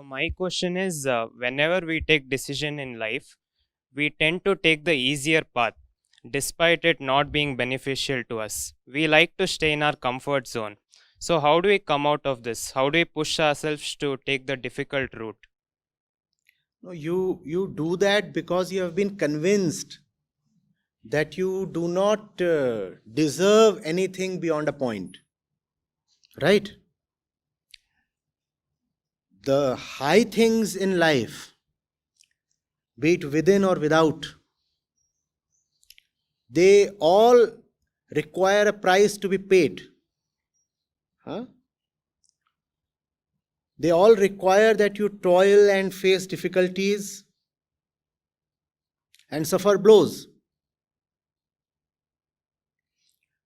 So my question is, whenever we take decision in life, we tend to take the easier path, despite it not being beneficial to us. We like to stay in our comfort zone. So how do we come out of this? How do we push ourselves to take the difficult route? No, you do that because you have been convinced that you do not deserve anything beyond a point. Right? The high things in life, be it within or without, they all require a price to be paid. Huh? They all require that you toil and face difficulties and suffer blows.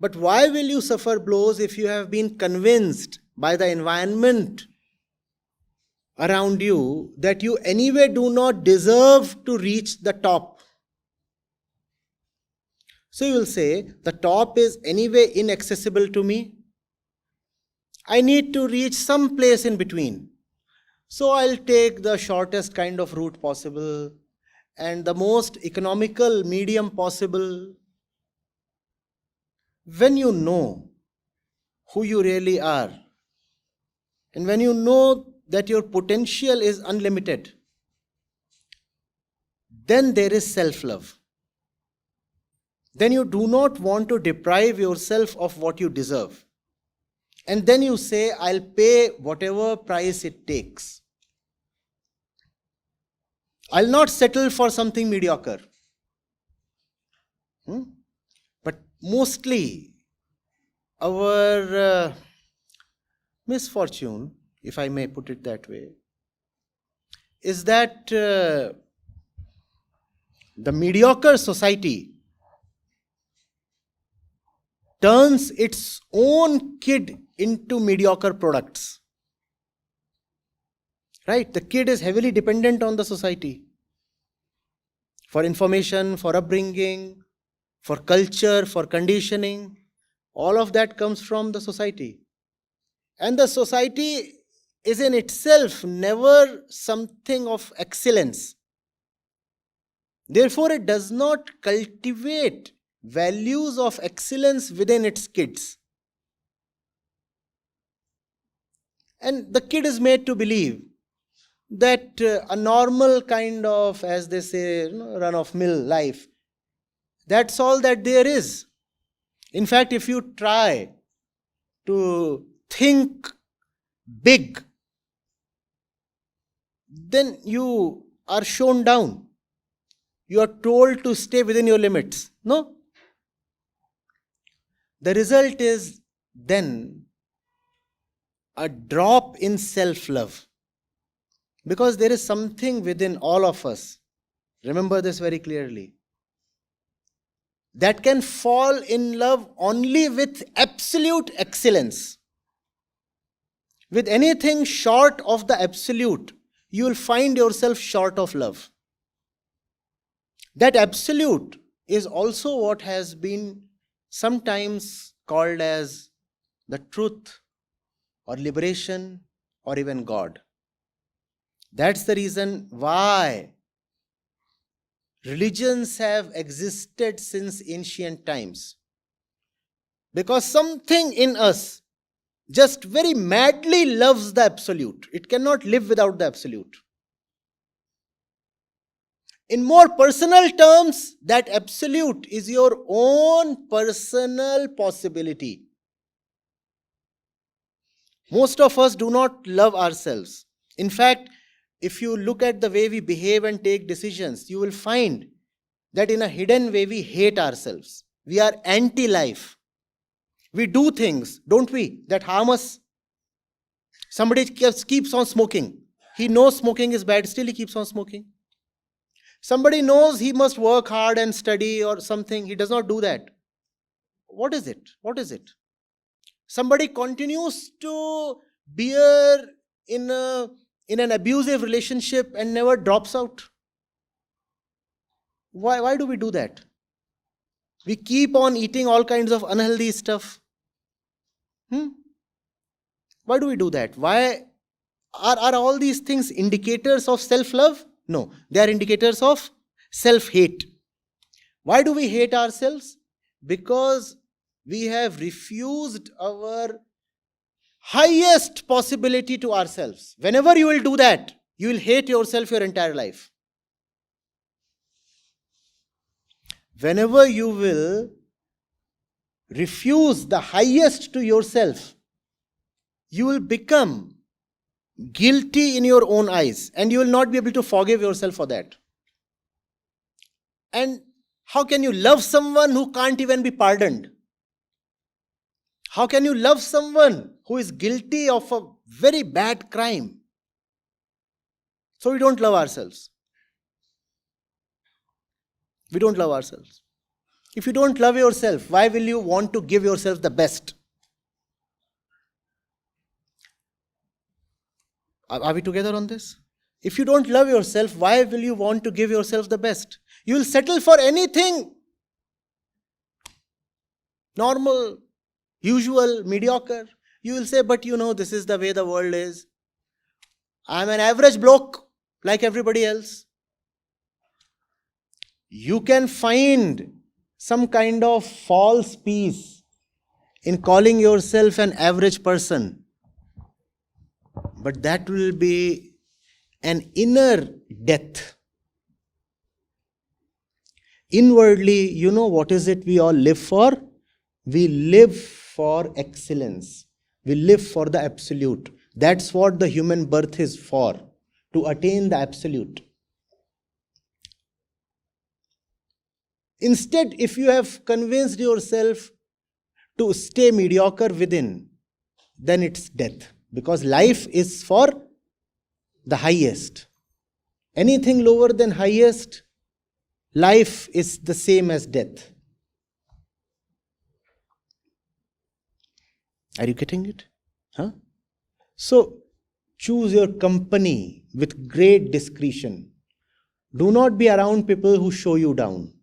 But why will you suffer blows if you have been convinced by the environment around you that you anyway do not deserve to reach the top? So you will say, the top is anyway inaccessible to me. I need to reach some place in between. So I'll take the shortest kind of route possible and the most economical medium possible. When you know who you really are, and when you know that your potential is unlimited, then there is self-love. Then you do not want to deprive yourself of what you deserve. And then you say, I'll pay whatever price it takes. I'll not settle for something mediocre. But mostly, our misfortune, if I may put it that way, is that the mediocre society turns its own kid into mediocre products. Right? The kid is heavily dependent on the society for information, for upbringing, for culture, for conditioning. All of that comes from the society. And the society is in itself never something of excellence. Therefore, it does not cultivate values of excellence within its kids. And the kid is made to believe that a normal kind of, as they say, run-of-mill life, that's all that there is. In fact, if you try to think big, then you are shown down. You are told to stay within your limits. No? The result is then a drop in self-love. Because there is something within all of us, remember this very clearly, that can fall in love only with absolute excellence. With anything short of the absolute, you will find yourself short of love. That absolute is also what has been sometimes called as the truth or liberation or even God. That's the reason why religions have existed since ancient times. Because something in us just very madly loves the absolute. It cannot live without the absolute. In more personal terms, that absolute is your own personal possibility. Most of us do not love ourselves. In fact, if you look at the way we behave and take decisions, you will find that in a hidden way we hate ourselves. We are anti-life. We do things, don't we, that harm us. Somebody keeps on smoking. He knows smoking is bad, still he keeps on smoking. Somebody knows he must work hard and study or something, he does not do that. What is it? What is it? Somebody continues to bear in an abusive relationship and never drops out. Why do we do that? We keep on eating all kinds of unhealthy stuff. Why do we do that? Why Are all these things indicators of self-love? No, they are indicators of self-hate. Why do we hate ourselves? Because we have refused our highest possibility to ourselves. Whenever you will do that, you will hate yourself your entire life. Whenever you will refuse the highest to yourself, you will become guilty in your own eyes, and you will not be able to forgive yourself for that. And how can you love someone who can't even be pardoned? How can you love someone who is guilty of a very bad crime? So we don't love ourselves. We don't love ourselves. If you don't love yourself, why will you want to give yourself the best? Are we together on this? If you don't love yourself, why will you want to give yourself the best? You will settle for anything normal, usual, mediocre. You will say, but this is the way the world is. I'm an average bloke like everybody else. You can find some kind of false peace in calling yourself an average person. But that will be an inner death. Inwardly, what is it we all live for? We live for excellence. We live for the absolute. That's what the human birth is for, to attain the absolute. Instead, if you have convinced yourself to stay mediocre within, then it's death. Because life is for the highest. Anything lower than highest, life is the same as death. Are you getting it? So, choose your company with great discretion. Do not be around people who show you down.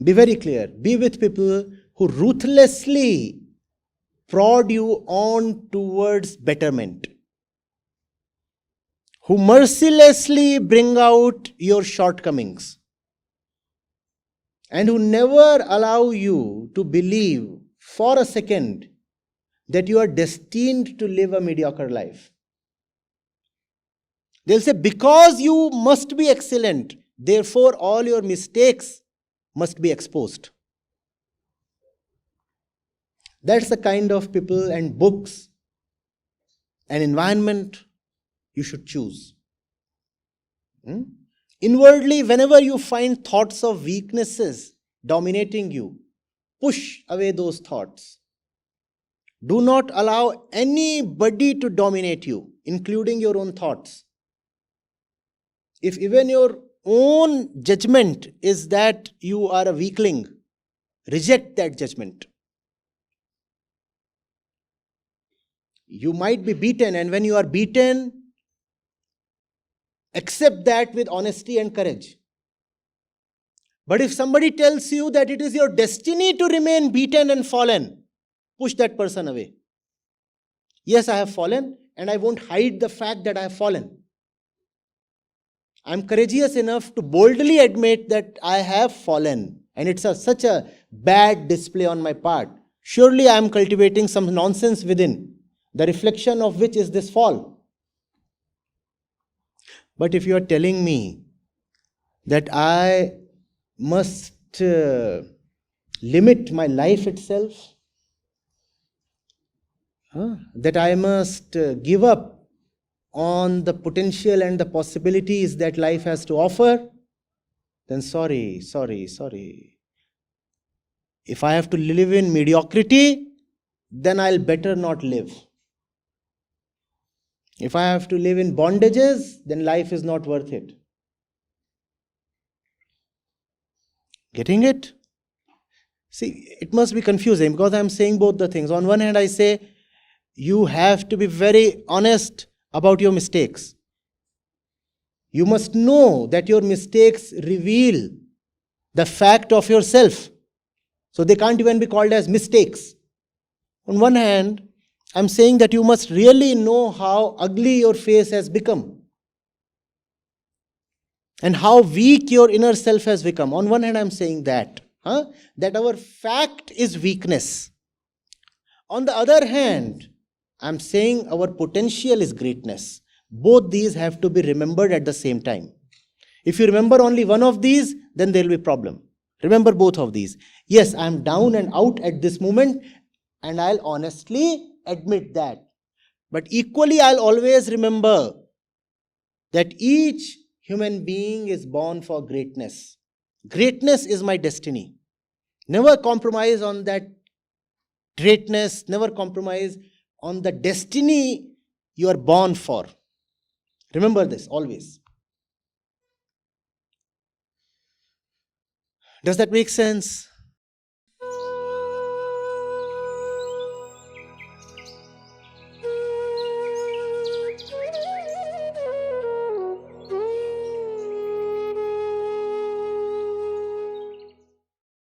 Be very clear. Be with people who ruthlessly prod you on towards betterment, who mercilessly bring out your shortcomings, and who never allow you to believe for a second that you are destined to live a mediocre life. They'll say, because you must be excellent, therefore all your mistakes must be exposed. That's the kind of people and books and environment you should choose. Inwardly, whenever you find thoughts of weaknesses dominating you, push away those thoughts. Do not allow anybody to dominate you, including your own thoughts. If even your own judgment is that you are a weakling, reject that judgment. You might be beaten, and when you are beaten, accept that with honesty and courage. But if somebody tells you that it is your destiny to remain beaten and fallen, push that person away. Yes, I have fallen, and I won't hide the fact that I have fallen. I'm courageous enough to boldly admit that I have fallen, and it's such a bad display on my part. Surely I am cultivating some nonsense within, the reflection of which is this fall. But if you are telling me that I must limit my life itself, that I must give up on the potential and the possibilities that life has to offer, then sorry. If I have to live in mediocrity, then I'll better not live. If I have to live in bondages, then life is not worth it. Getting it? See, it must be confusing because I'm saying both the things. On one hand, I say you have to be very honest about your mistakes. You must know that your mistakes reveal the fact of yourself. So they can't even be called as mistakes. On one hand, I'm saying that you must really know how ugly your face has become and how weak your inner self has become. On one hand, I'm saying that our fact is weakness. On the other hand, I'm saying our potential is greatness. Both these have to be remembered at the same time. If you remember only one of these, then there will be problem. Remember both of these. Yes, I'm down and out at this moment, and I'll honestly admit that. But equally, I'll always remember that each human being is born for greatness. Greatness is my destiny. Never compromise on that greatness, never compromise on the destiny you are born for. Remember this always. Does that make sense?